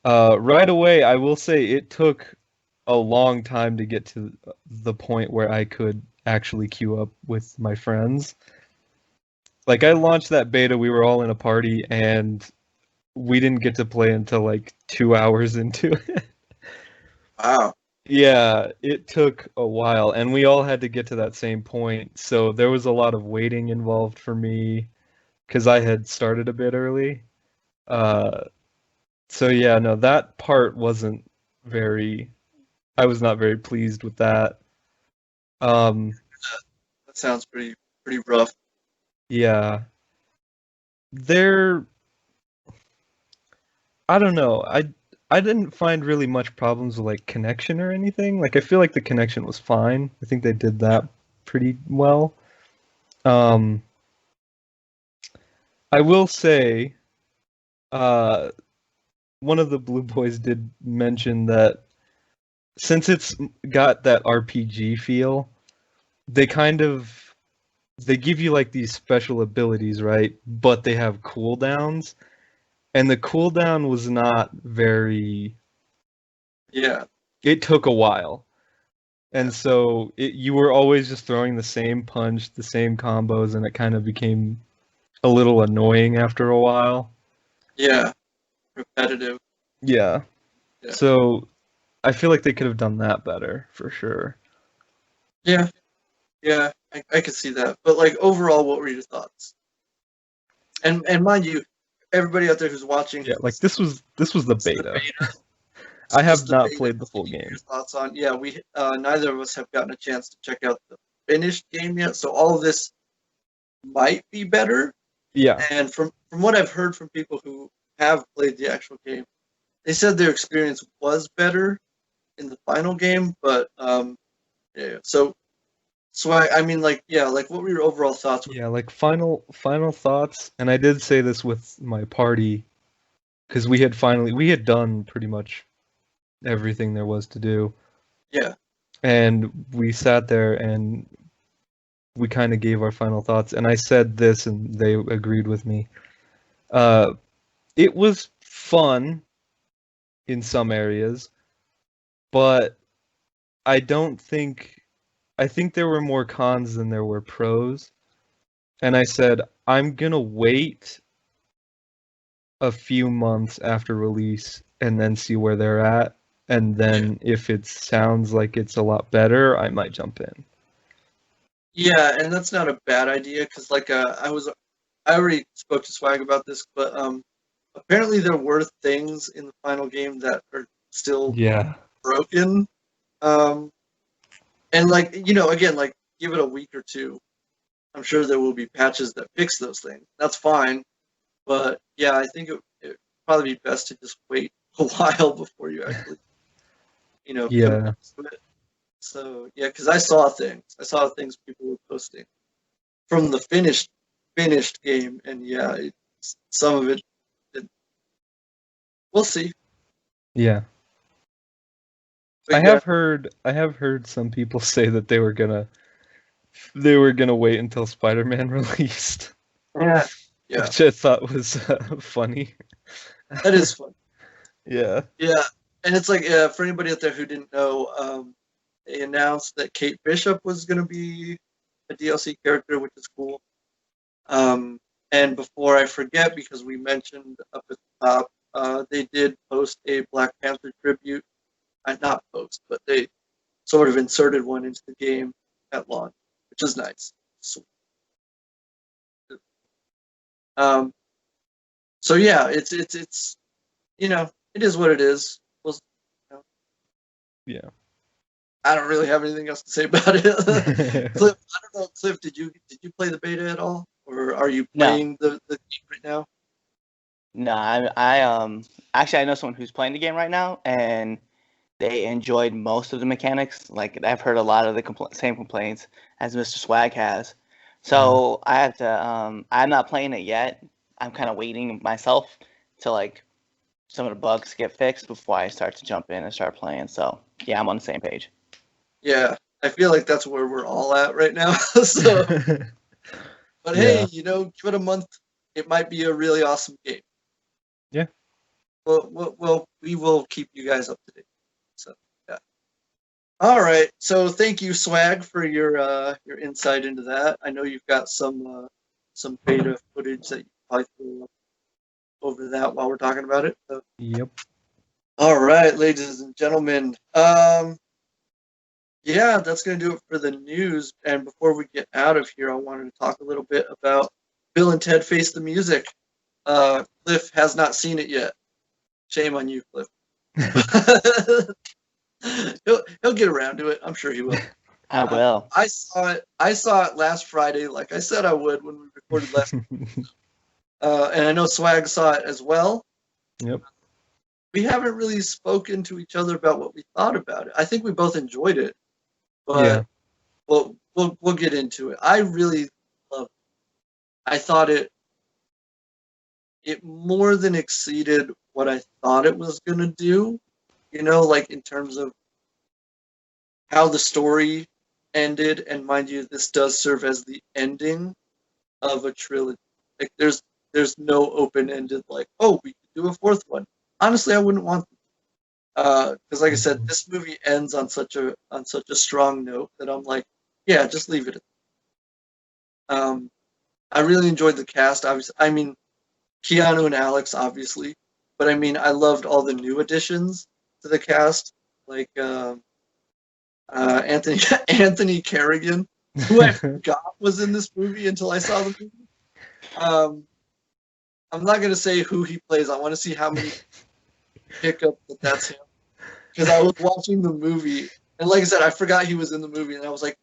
Right away, I will say it took a long time to get to the point where I could actually queue up with my friends. Like, I launched that beta, we were all in a party, and we didn't get to play until like 2 hours into it. Wow. Yeah, it took a while, and we all had to get to that same point, so there was a lot of waiting involved for me, because I had started a bit early. So yeah, no, that part wasn't I was not very pleased with that. That sounds pretty rough. Yeah. I don't know, I didn't find really much problems with like connection or anything. Like, I feel like the connection was fine. I think they did that pretty well. I will say, one of the Blue Boys did mention that since it's got that RPG feel, they give you like these special abilities, right? But they have cooldowns, and the cooldown was not very. Yeah. It took a while. And so you were always just throwing the same punch, the same combos, and it kind of became a little annoying after a while. Yeah. repetitive. Yeah. Yeah. So I feel like they could have done that better for sure. Yeah, yeah, I could see that. But like overall, what were your thoughts? And mind you, everybody out there who's watching, Yeah, like this was the it's the beta. beta. I Just have the not beta. played the Just full give me game. your thoughts on. Yeah, we neither of us have gotten a chance to check out the finished game yet. So all of this might be better. Yeah. And from what I've heard from people who have played the actual game, they said their experience was better in the final game. But yeah. So I mean, like, yeah, like what were your overall thoughts? Yeah, like final thoughts, and I did say this with my party because we had done pretty much everything there was to do, Yeah, and we sat there and we kind of gave our final thoughts, and I said this, and they agreed with me. It was fun in some areas, but I don't think I think there were more cons than there were pros. And I said, I'm gonna wait a few months after release and then see where they're at. And then if it sounds like it's a lot better, I might jump in. yeah, and that's not a bad idea because like I already spoke to Swag about this, but apparently there were things in the final game that are still Yeah. broken. Um, and like again, like give it a week or two. I'm sure there will be patches that fix those things. That's fine. But yeah, I think it'd probably be best to just wait a while before you actually, Yeah. commit to it. So yeah, because I saw things. I saw things people were posting from the finished game, and yeah, some of it, we'll see. Yeah. But I yeah, have heard some people say that they were gonna wait until Spider-Man released, yeah, yeah, which I thought was funny. that is fun. Yeah. Yeah, and it's like for anybody out there who didn't know, they announced that Kate Bishop was going to be a DLC character, which is cool. Um, and before I forget, because we mentioned up at the top, they did post a Black Panther tribute. Not post, but they sort of inserted one into the game at launch, which is nice. Um, so yeah, it's it is what it is. We'll, Yeah. I don't really have anything else to say about it. Cliff, I don't know, Cliff, did you play the beta at all, or are you No. playing the game right now? No, I actually I know someone who's playing the game right now, and they enjoyed most of the mechanics. Like I've heard a lot of the same complaints as Mr. Swag has. So I have to. I'm not playing it yet. I'm kind of waiting myself till like some of the bugs get fixed before I start to jump in and start playing. So yeah, I'm on the same page. Yeah, I feel like that's where we're all at right now. So, but hey, Yeah. give it a month. It might be a really awesome game. Yeah. Well, we will keep you guys up to date. So, yeah. All right. So, thank you, Swag, for your insight into that. I know you've got some beta footage that you probably throw over that while we're talking about it. So, Yep. all right, ladies and gentlemen. Yeah, that's going to do it for the news. And before we get out of here, I wanted to talk a little bit about Bill and Ted Face the Music. Cliff has not seen it yet. Shame on you, Cliff. he'll get around to it. I'm sure he will. I will. I saw it. I saw it last Friday, like I said I would when we recorded last. And I know Swag saw it as well. Yep. We haven't really spoken to each other about what we thought about it. I think we both enjoyed it, Yeah. but we'll get into it. I really loved it. I thought it more than exceeded what I thought it was gonna do. Like in terms of how the story ended, and mind you, this does serve as the ending of a trilogy. Like there's no open-ended like, oh, we could do a fourth one. Honestly, I wouldn't want because like I said, this movie ends on such a strong note that I'm like, yeah, just leave it. I really enjoyed the cast. Obviously, I mean, Keanu and Alex, obviously, But I mean, I loved all the new additions to the cast, like Anthony Anthony Carrigan, who I forgot was in this movie until I saw the movie. I'm not gonna say who he plays. I want to see how many pick up that that's him, because I was watching the movie, and like I said, I forgot he was in the movie, and I was like,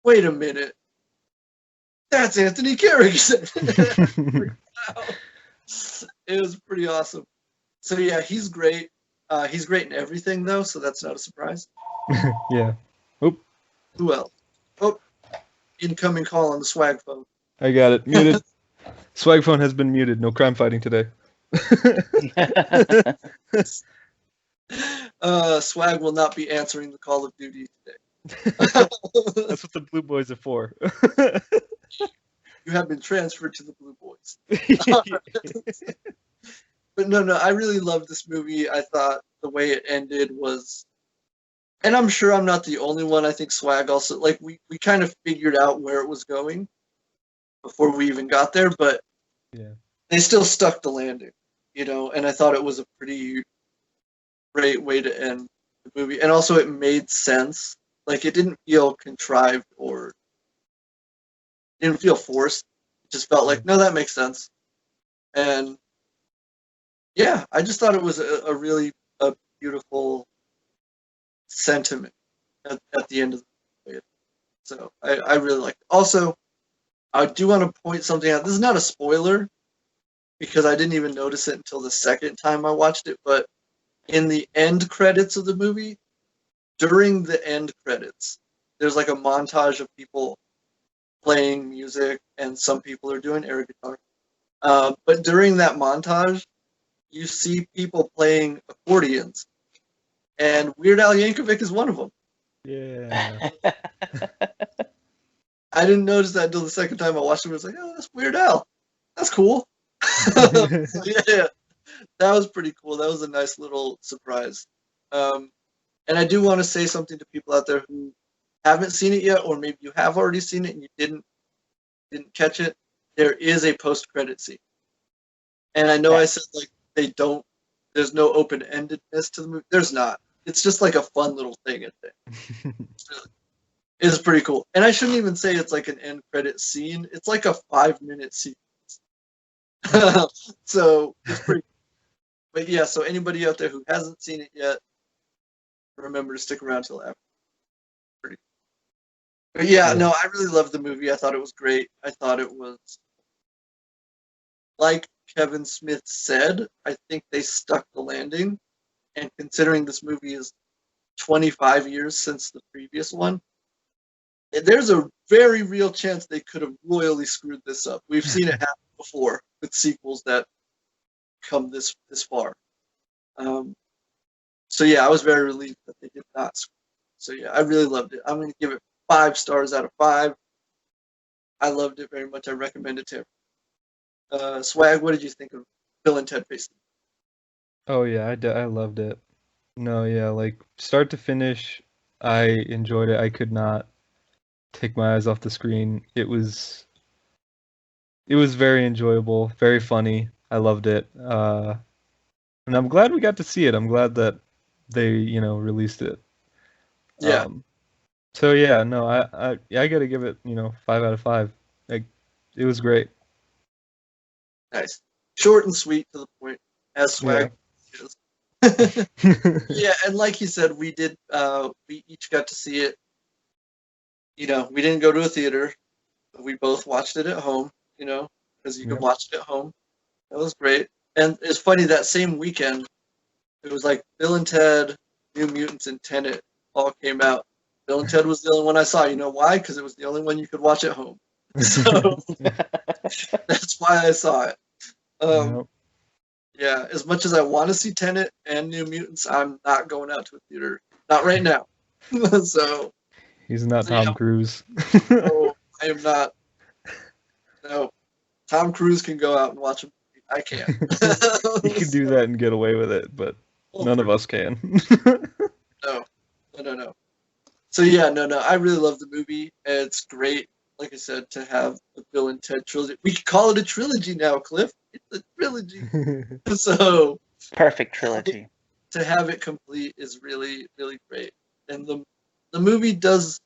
wait a minute, that's Anthony Carrigan. Wow. It was pretty awesome. So yeah, he's great. He's great in everything though, so that's not a surprise. Yeah. Oop, Who else? Oh, incoming call on the swag phone. I got it. Muted. Swag phone has been muted. No crime fighting today. Swag will not be answering the Call of Duty today. That's what the Blue Boys are for. You have been transferred to the Blue Boys. But no, I really loved this movie. I thought the way it ended was, and I'm sure I'm not the only one. I think Swag also, like, we kind of figured out where it was going before we even got there, but Yeah. they still stuck the landing, and I thought it was a pretty great way to end the movie. And also it made sense. Like, it didn't feel contrived or didn't feel forced. It just felt like, no, that makes sense. And yeah, I just thought it was a really beautiful sentiment at the end of the movie. So I really liked it. Also, I do want to point something out. This is not a spoiler because I didn't even notice it until the second time I watched it, but in the end credits of the movie, during the end credits, there's like a montage of people playing music, and some people are doing air guitar. But during that montage, you see people playing accordions, and Weird Al Yankovic is one of them. Yeah. I didn't notice that until the second time I watched it. I was like, oh, that's Weird Al. That's cool. Yeah, that was pretty cool. That was a nice little surprise. And I do want to say something to people out there who haven't seen it yet, or maybe you have already seen it and you didn't catch it. There is a post-credit scene, and I know I said like there's no open-endedness to the movie. There's not. It's just like a fun little thing at the end. It's pretty cool. And I shouldn't even say it's like an end credit scene. It's like a 5-minute sequence. So it's pretty cool. But yeah, so anybody out there who hasn't seen it yet, remember to stick around till after. Pretty cool. But yeah, no, I really loved the movie. I thought it was great. I thought it was, like Kevin Smith said, I think they stuck the landing. And considering this movie is 25 years since the previous one, there's a very real chance they could have royally screwed this up. We've seen it happen before with sequels that come this far. So yeah, I was very relieved that they did not screw it. So yeah, I really loved it. I'm going to give it 5 stars out of 5. I loved it very much. I recommend it to everyone. Swag, what did you think of Bill and Ted Face? Oh yeah, I loved it. No, yeah, like start to finish, I enjoyed it. I could not take my eyes off the screen. It was very enjoyable, very funny. I loved it. And I'm glad we got to see it. I'm glad that they, released it. Yeah. So yeah, no, I got to give it, 5 out of 5. Like, it was great. Nice. Short and sweet to the point, as Swag is. Yeah, and like you said, we each got to see it. We didn't go to a theater. We both watched it at home, because you can watch it at home. That was great. And it's funny, that same weekend, it was like Bill and Ted, New Mutants, and Tenet all came out. Bill and Ted was the only one I saw. You know why? Because it was the only one you could watch at home. So that's why I saw it. Yeah, as much as I want to see Tenet and New Mutants, I'm not going out to a theater. Not right now. So he's not Tom Cruise. No, I am not. No, Tom Cruise can go out and watch a movie. I can't. He can do that and get away with it, but none of us can. No. So yeah, no. I really love the movie. It's great, like I said, to have the Bill and Ted trilogy. We could call it a trilogy now, Cliff. It's a trilogy. So Perfect trilogy. To have it complete is really, really great. And the movie does.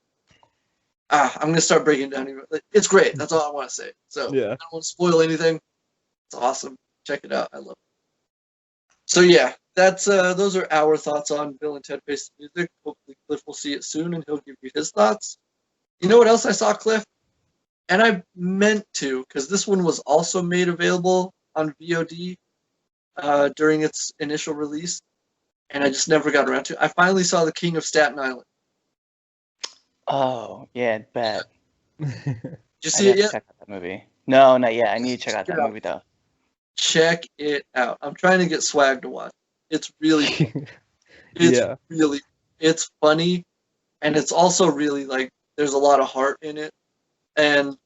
I'm gonna start breaking down. It's great. That's all I want to say. So Yeah. I don't want to spoil anything. It's awesome. Check it out. I love it. So yeah, that's those are our thoughts on Bill and Ted Face the Music. Hopefully Cliff will see it soon and he'll give you his thoughts. You know what else I saw, Cliff? And I meant to, because this one was also made available on VOD during its initial release, and I just never got around to it. I finally saw The King of Staten Island. Oh, yeah, bad. Did you I see have it to yet? check out that movie. No, not yet. I need to check out that movie though. Check it out. I'm trying to get Swag to watch. It's really fun. Yeah. It's funny, and it's also really like there's a lot of heart in it. And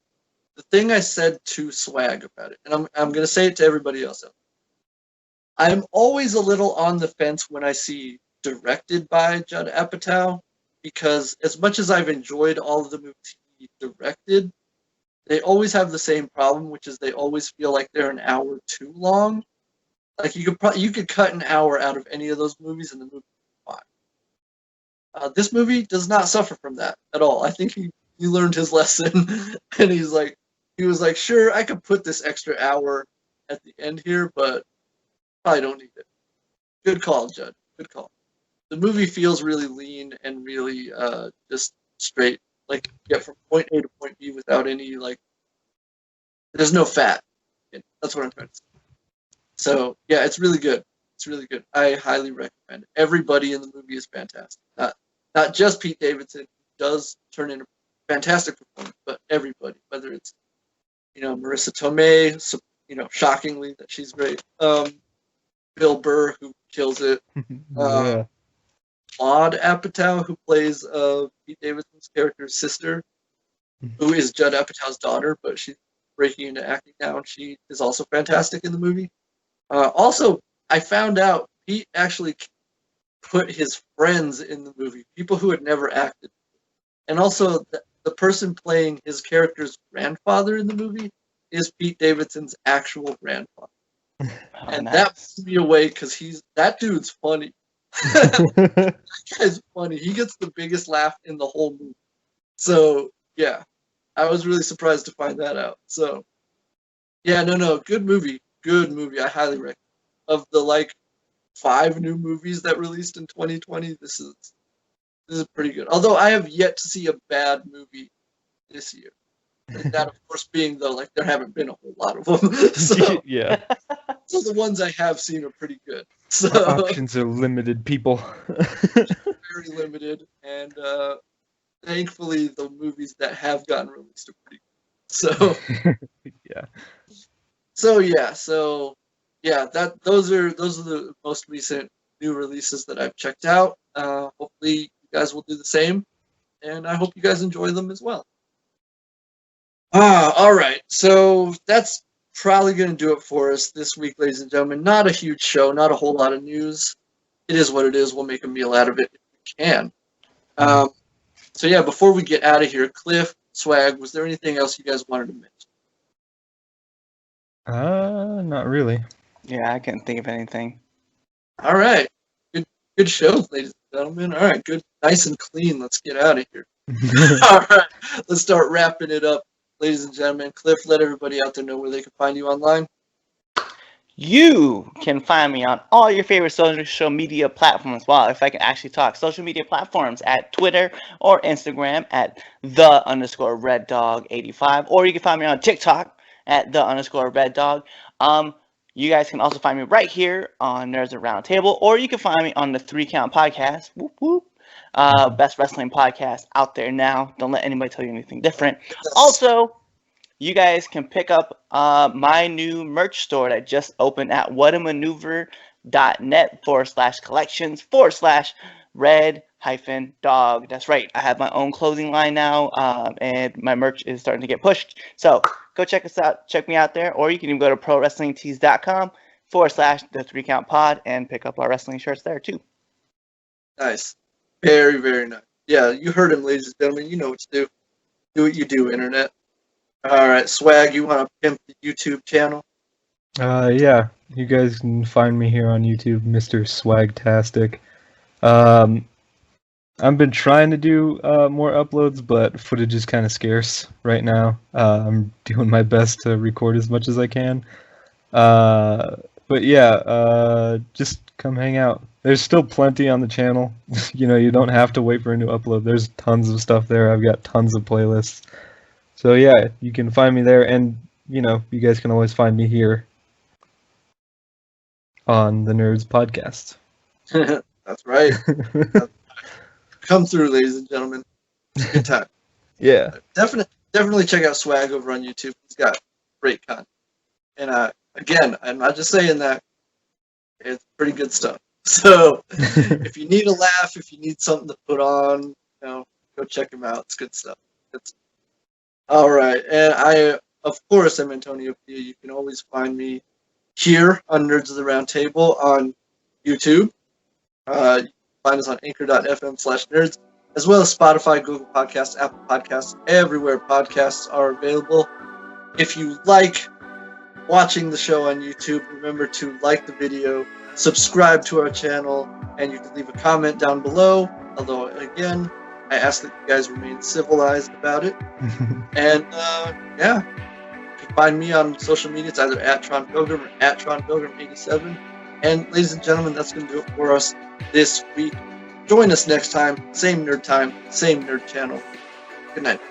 the thing I said to Swag about it, and I'm gonna say it to everybody else. I'm always a little on the fence when I see directed by Judd Apatow, because as much as I've enjoyed all of the movies he directed, they always have the same problem, which is they always feel like they're an hour too long. Like you could cut an hour out of any of those movies, and the movie is fine. This movie does not suffer from that at all. I think he learned his lesson, and he was like, sure, I could put this extra hour at the end here, but I don't need it. Good call, Judd. Good call. The movie feels really lean and really just straight. Like you get from point A to point B without any like. There's no fat. That's what I'm trying to say. So yeah, it's really good. It's really good. I highly recommend it. Everybody in the movie is fantastic. Not just Pete Davidson, who does turn in a fantastic performance, but everybody. Whether it's Marissa Tomei, shockingly that she's great. Bill Burr, who kills it. Yeah. Claude Apatow, who plays Pete Davidson's character's sister, who is Judd Apatow's daughter, but she's breaking into acting now, and she is also fantastic in the movie. Also, I found out Pete actually put his friends in the movie, people who had never acted. And also, the person playing his character's grandfather in the movie is Pete Davidson's actual grandfather. Oh, And nice. that blew me away because that dude's funny. That guy's funny. He gets the biggest laugh in the whole movie. So yeah, I was really surprised to find that out. So yeah, no, good movie. Good movie. I highly recommend. Of the 5 new movies that released in 2020, this is pretty good. Although I have yet to see a bad movie this year. And that, of course, being there haven't been a whole lot of them. So, Yeah. so the ones I have seen are pretty good. So Our options are limited, people. very limited, and thankfully the movies that have gotten released are pretty good. Yeah. So those are the most recent new releases that I've checked out. Hopefully you guys will do the same, and I hope you guys enjoy them as well. All right, so that's probably going to do it for us this week, ladies and gentlemen. Not a huge show, not a whole lot of news. It is what it is. We'll make a meal out of it if we can. So yeah, before we get out of here, Cliff, Swag, was there anything else you guys wanted to mention? Not really. Yeah, I can't think of anything. All right, good show, ladies and gentlemen. All right, good, nice and clean. Let's get out of here. All right, let's start wrapping it up, ladies and gentlemen. Cliff, let everybody out there know where they can find you online. You can find me on all your favorite social media platforms. Wow, if I can actually talk. Social media platforms at Twitter or Instagram at @the_RedDog85. Or you can find me on TikTok at @the_RedDog. You guys can also find me right here on Nerds at Roundtable. Or you can find me on the 3 Count Podcast. Whoop, whoop. Best wrestling podcast out there now. Don't let anybody tell you anything different. Also, you guys can pick up my new merch store that just opened at whatamaneuver.net/collections/red-dog. That's right. I have my own clothing line now, and my merch is starting to get pushed. So go check us out. Check me out there. Or you can even go to prowrestlingtees.com/the3countpod and pick up our wrestling shirts there too. Nice. Very, very nice. Yeah, you heard him, ladies and gentlemen. You know what to do. Do what you do, Internet. All right, Swag, you want to pimp the YouTube channel? Yeah, you guys can find me here on YouTube, Mr. Swagtastic. Um, I've been trying to do more uploads, but footage is kind of scarce right now. I'm doing my best to record as much as I can. But yeah, just come hang out. There's still plenty on the channel. You don't have to wait for a new upload. There's tons of stuff there. I've got tons of playlists. So yeah, you can find me there, and you guys can always find me here on the Nerds Podcast. That's right. Come through, ladies and gentlemen. It's a good time. Yeah. Definitely check out Swag over on YouTube. He's got great content. And again, I'm not just saying that. It's pretty good stuff. So if you need a laugh, if you need something to put on, go check him out. It's good stuff. All right. And of course, I'm Antonio P. You can always find me here on Nerds of the Roundtable on YouTube. You can find us on anchor.fm/nerds, as well as Spotify, Google Podcasts, Apple Podcasts, everywhere podcasts are available. If you like watching the show on YouTube, remember to like the video, subscribe to our channel, and you can leave a comment down below. Although, again, I ask that you guys remain civilized about it. And, yeah, you can find me on social media. It's either @TronPilgrim or @TronPilgrim87. And, ladies and gentlemen, that's going to do it for us this week. Join us next time. Same nerd channel. Good night.